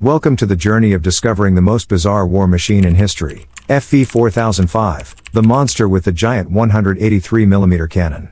Welcome to the journey of discovering the most bizarre war machine in history, FV4005, the monster with the giant 183mm cannon.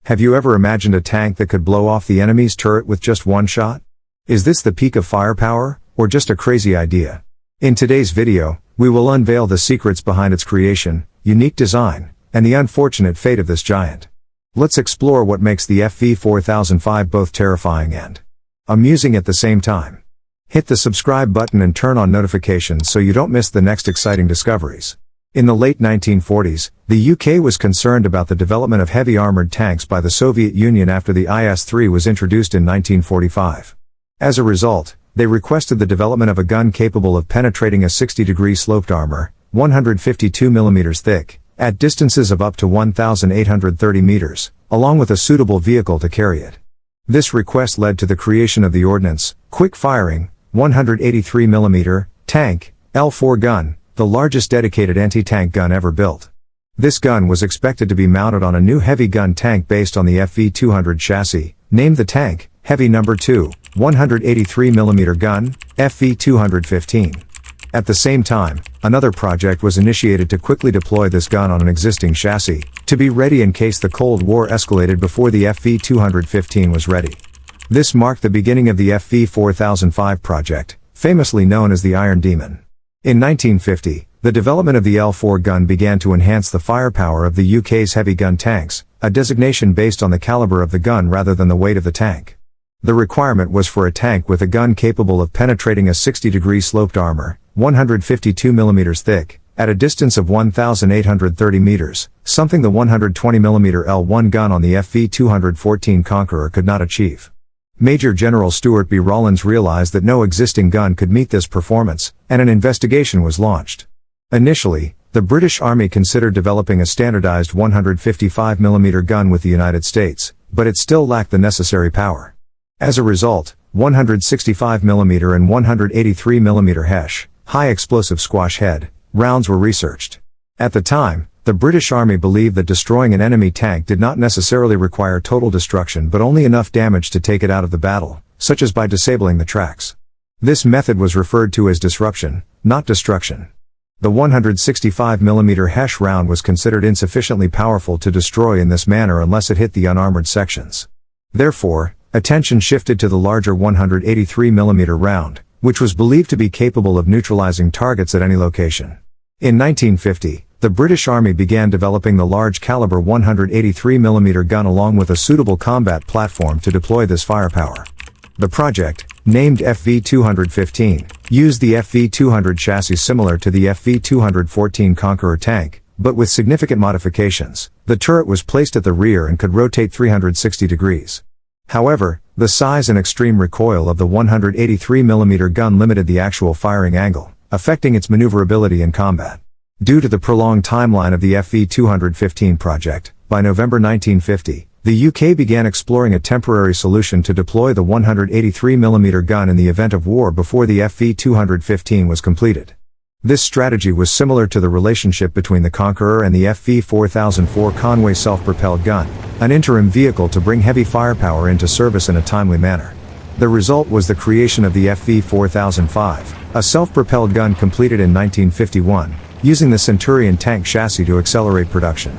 Have you ever imagined a tank that could blow off the enemy's turret with just one shot? Is this the peak of firepower, or just a crazy idea? In today's video, we will unveil the secrets behind its creation, unique design, and the unfortunate fate of this giant. Let's explore what makes the FV4005 both terrifying and amusing at the same time. Hit the subscribe button and turn on notifications so you don't miss the next exciting discoveries. In the late 1940s, the UK was concerned about the development of heavy armored tanks by the Soviet Union after the IS-3 was introduced in 1945. As a result, they requested the development of a gun capable of penetrating a 60-degree sloped armor, 152 mm thick, at distances of up to 1,830 meters, along with a suitable vehicle to carry it. This request led to the creation of the Ordnance, quick-firing, 183mm, tank, L4 gun, the largest dedicated anti-tank gun ever built. This gun was expected to be mounted on a new heavy gun tank based on the FV200 chassis, named the tank, Heavy No. 2, 183mm gun, FV215. At the same time, another project was initiated to quickly deploy this gun on an existing chassis, to be ready in case the Cold War escalated before the FV215 was ready. This marked the beginning of the FV4005 project, famously known as the Iron Demon. In 1950, the development of the L4 gun began to enhance the firepower of the UK's heavy gun tanks, a designation based on the caliber of the gun rather than the weight of the tank. The requirement was for a tank with a gun capable of penetrating a 60-degree sloped armor, 152 mm thick, at a distance of 1,830 meters, something the 120mm L1 gun on the FV214 Conqueror could not achieve. Major General Stuart B. Rawlins realized that no existing gun could meet this performance, and an investigation was launched. Initially, the British Army considered developing a standardized 155mm gun with the United States, but it still lacked the necessary power. As a result, 165mm and 183mm HESH, high explosive squash head, rounds were researched. At the time, the British Army believed that destroying an enemy tank did not necessarily require total destruction but only enough damage to take it out of the battle, such as by disabling the tracks. This method was referred to as disruption, not destruction. The 165mm HESH round was considered insufficiently powerful to destroy in this manner unless it hit the unarmored sections. Therefore, attention shifted to the larger 183mm round, which was believed to be capable of neutralizing targets at any location. In 1950, the British Army began developing the large-caliber 183mm gun along with a suitable combat platform to deploy this firepower. The project, named FV215, used the FV200 chassis similar to the FV214 Conqueror tank, but with significant modifications. The turret was placed at the rear and could rotate 360 degrees. However, the size and extreme recoil of the 183mm gun limited the actual firing angle, affecting its maneuverability in combat. Due to the prolonged timeline of the FV215 project, by November 1950, the UK began exploring a temporary solution to deploy the 183mm gun in the event of war before the FV215 was completed. This strategy was similar to the relationship between the Conqueror and the FV4004 Conway self-propelled gun, an interim vehicle to bring heavy firepower into service in a timely manner. The result was the creation of the FV4005, a self-propelled gun completed in 1951, using the Centurion tank chassis to accelerate production.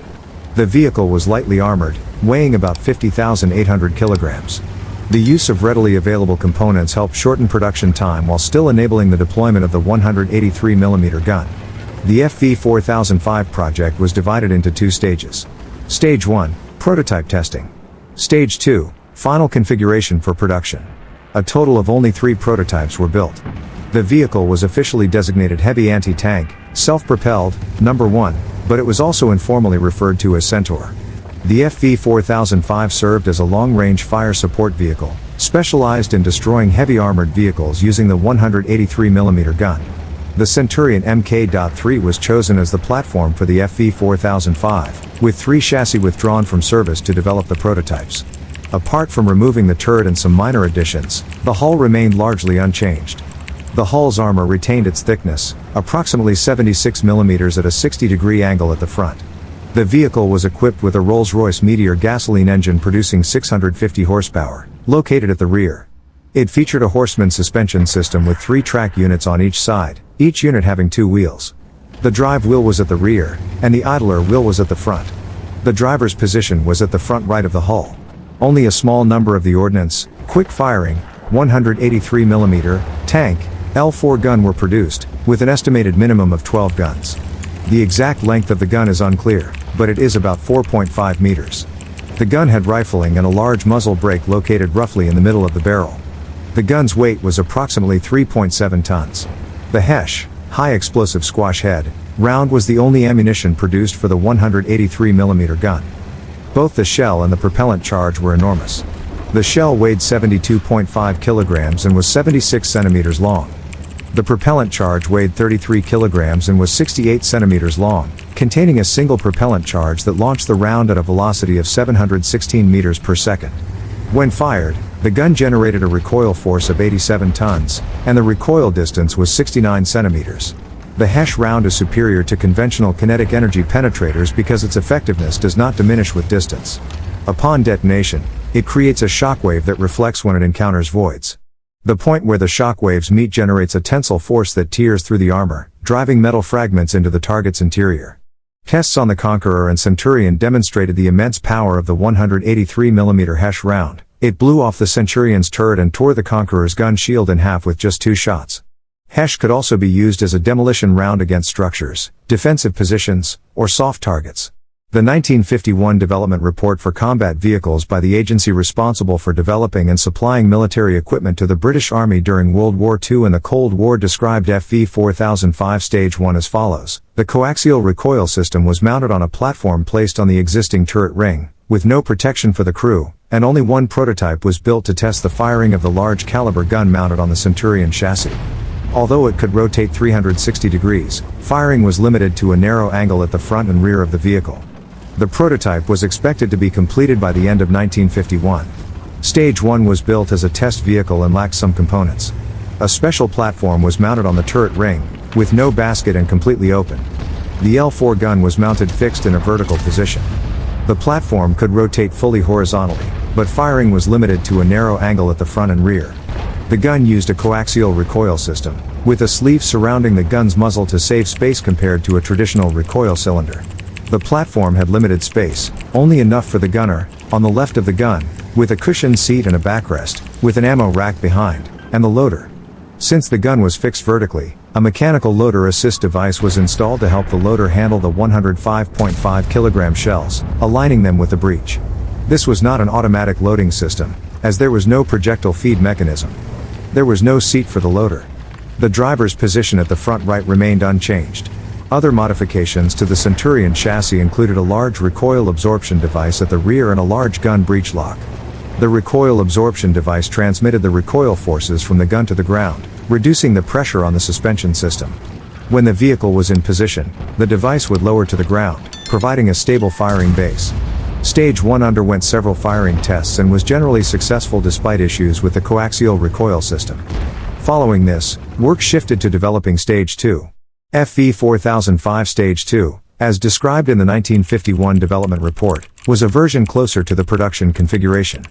The vehicle was lightly armored, weighing about 50,800 kilograms. The use of readily available components helped shorten production time while still enabling the deployment of the 183mm gun. The FV4005 project was divided into two stages. Stage 1, prototype testing. Stage 2, final configuration for production. A total of only 3 prototypes were built. The vehicle was officially designated Heavy Anti-Tank, Self-Propelled, No. 1, but it was also informally referred to as Centaur. The FV4005 served as a long-range fire support vehicle, specialized in destroying heavy armored vehicles using the 183mm gun. The Centurion Mk.3 was chosen as the platform for the FV4005, with 3 chassis withdrawn from service to develop the prototypes. Apart from removing the turret and some minor additions, the hull remained largely unchanged. The hull's armor retained its thickness, approximately 76 mm at a 60-degree angle at the front. The vehicle was equipped with a Rolls-Royce Meteor gasoline engine producing 650 horsepower, located at the rear. It featured a Horseman suspension system with 3 track units on each side, each unit having 2 wheels. The drive wheel was at the rear, and the idler wheel was at the front. The driver's position was at the front right of the hull. Only a small number of the ordnance, quick-firing, 183mm, tank, L4 gun were produced, with an estimated minimum of 12 guns. The exact length of the gun is unclear, but it is about 4.5 meters. The gun had rifling and a large muzzle brake located roughly in the middle of the barrel. The gun's weight was approximately 3.7 tons. The Hesh, high explosive squash head, round was the only ammunition produced for the 183mm gun. Both the shell and the propellant charge were enormous. The shell weighed 72.5 kilograms and was 76 centimeters long. The propellant charge weighed 33 kilograms and was 68 centimeters long, containing a single propellant charge that launched the round at a velocity of 716 meters per second. When fired, the gun generated a recoil force of 87 tons, and the recoil distance was 69 centimeters. The Hesh round is superior to conventional kinetic energy penetrators because its effectiveness does not diminish with distance. Upon detonation, it creates a shockwave that reflects when it encounters voids. The point where the shockwaves meet generates a tensile force that tears through the armor, driving metal fragments into the target's interior. Tests on the Conqueror and Centurion demonstrated the immense power of the 183mm Hesh round. It blew off the Centurion's turret and tore the Conqueror's gun shield in half with just 2 shots. Hesh could also be used as a demolition round against structures, defensive positions, or soft targets. The 1951 development report for combat vehicles by the agency responsible for developing and supplying military equipment to the British Army during World War II and the Cold War described FV4005 Stage 1 as follows. The coaxial recoil system was mounted on a platform placed on the existing turret ring, with no protection for the crew, and only one prototype was built to test the firing of the large caliber gun mounted on the Centurion chassis. Although it could rotate 360 degrees, firing was limited to a narrow angle at the front and rear of the vehicle. The prototype was expected to be completed by the end of 1951. Stage 1 was built as a test vehicle and lacked some components. A special platform was mounted on the turret ring, with no basket and completely open. The L4 gun was mounted fixed in a vertical position. The platform could rotate fully horizontally, but firing was limited to a narrow angle at the front and rear. The gun used a coaxial recoil system, with a sleeve surrounding the gun's muzzle to save space compared to a traditional recoil cylinder. The platform had limited space, only enough for the gunner, on the left of the gun, with a cushioned seat and a backrest, with an ammo rack behind, and the loader. Since the gun was fixed vertically, a mechanical loader assist device was installed to help the loader handle the 105.5 kilogram shells, aligning them with the breech. This was not an automatic loading system, as there was no projectile feed mechanism. There was no seat for the loader. The driver's position at the front right remained unchanged. Other modifications to the Centurion chassis included a large recoil absorption device at the rear and a large gun breech lock. The recoil absorption device transmitted the recoil forces from the gun to the ground, reducing the pressure on the suspension system. When the vehicle was in position, the device would lower to the ground, providing a stable firing base. Stage 1 underwent several firing tests and was generally successful despite issues with the coaxial recoil system. Following this, work shifted to developing Stage 2. FV4005 Stage 2, as described in the 1951 development report, was a version closer to the production configuration.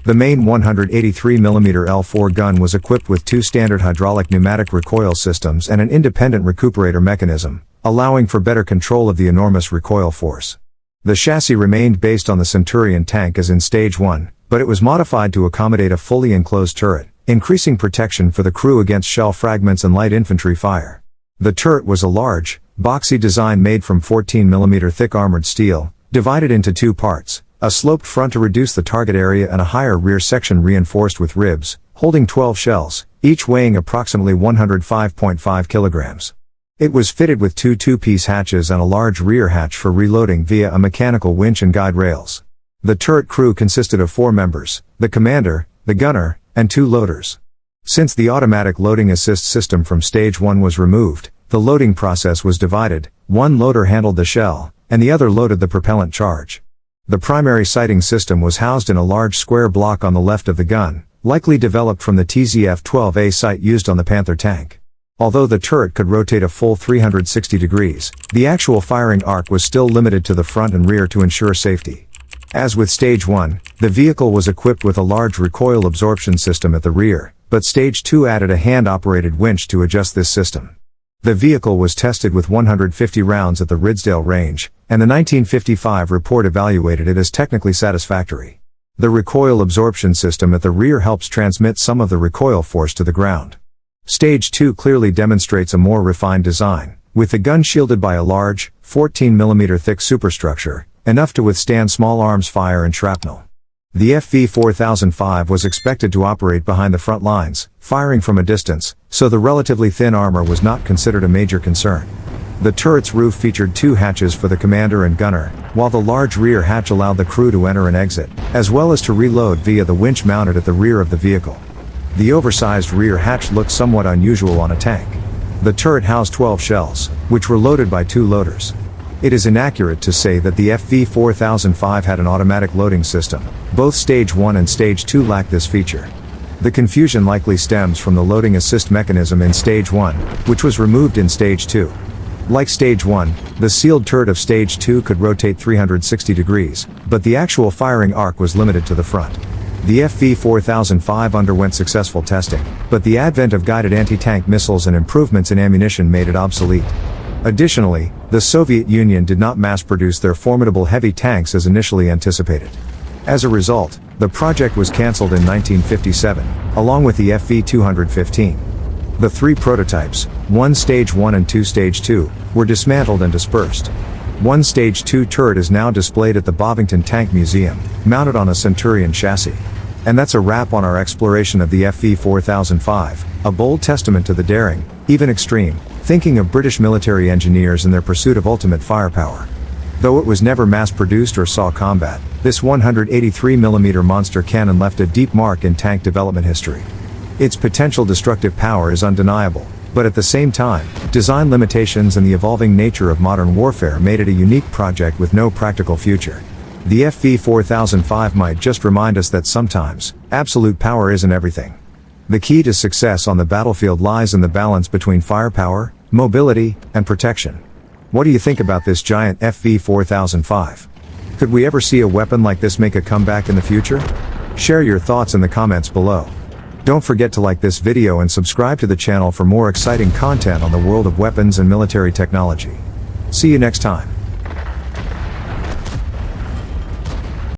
The main 183mm L4 gun was equipped with 2 standard hydraulic pneumatic recoil systems and an independent recuperator mechanism, allowing for better control of the enormous recoil force. The chassis remained based on the Centurion tank as in Stage 1, but it was modified to accommodate a fully enclosed turret, increasing protection for the crew against shell fragments and light infantry fire. The turret was a large, boxy design made from 14mm thick armored steel, divided into 2 parts, a sloped front to reduce the target area and a higher rear section reinforced with ribs, holding 12 shells, each weighing approximately 105.5 kilograms. It was fitted with 2 two-piece hatches and a large rear hatch for reloading via a mechanical winch and guide rails. The turret crew consisted of 4 members, the commander, the gunner, and 2 loaders. Since the automatic loading assist system from Stage 1 was removed, the loading process was divided. One loader handled the shell, and the other loaded the propellant charge. The primary sighting system was housed in a large square block on the left of the gun, likely developed from the TZF-12A sight used on the Panther tank. Although the turret could rotate a full 360 degrees, the actual firing arc was still limited to the front and rear to ensure safety. As with Stage 1, the vehicle was equipped with a large recoil absorption system at the rear, but Stage 2 added a hand-operated winch to adjust this system. The vehicle was tested with 150 rounds at the Ridsdale range, and the 1955 report evaluated it as technically satisfactory. The recoil absorption system at the rear helps transmit some of the recoil force to the ground. Stage 2 clearly demonstrates a more refined design, with the gun shielded by a large, 14mm thick superstructure, enough to withstand small arms fire and shrapnel. The FV4005 was expected to operate behind the front lines, firing from a distance, so the relatively thin armor was not considered a major concern. The turret's roof featured 2 hatches for the commander and gunner, while the large rear hatch allowed the crew to enter and exit, as well as to reload via the winch mounted at the rear of the vehicle. The oversized rear hatch looked somewhat unusual on a tank. The turret housed 12 shells, which were loaded by 2 loaders. It is inaccurate to say that the FV4005 had an automatic loading system. Both Stage 1 and Stage 2 lack this feature. The confusion likely stems from the loading assist mechanism in Stage 1, which was removed in Stage 2. Like Stage 1, the sealed turret of Stage 2 could rotate 360 degrees, but the actual firing arc was limited to the front. The FV4005 underwent successful testing, but the advent of guided anti-tank missiles and improvements in ammunition made it obsolete. Additionally, the Soviet Union did not mass-produce their formidable heavy tanks as initially anticipated. As a result, the project was cancelled in 1957, along with the FV215. The 3 prototypes, 1 Stage 1 and 2 Stage 2, were dismantled and dispersed. 1 Stage 2 turret is now displayed at the Bovington Tank Museum, mounted on a Centurion chassis. And that's a wrap on our exploration of the FV4005, a bold testament to the daring, even extreme, thinking of British military engineers in their pursuit of ultimate firepower. Though it was never mass-produced or saw combat, this 183mm monster cannon left a deep mark in tank development history. Its potential destructive power is undeniable, but at the same time, design limitations and the evolving nature of modern warfare made it a unique project with no practical future. The FV4005 might just remind us that sometimes, absolute power isn't everything. The key to success on the battlefield lies in the balance between firepower, mobility, and protection. What do you think about this giant FV4005? Could we ever see a weapon like this make a comeback in the future? Share your thoughts in the comments below. Don't forget to like this video and subscribe to the channel for more exciting content on the world of weapons and military technology. See you next time.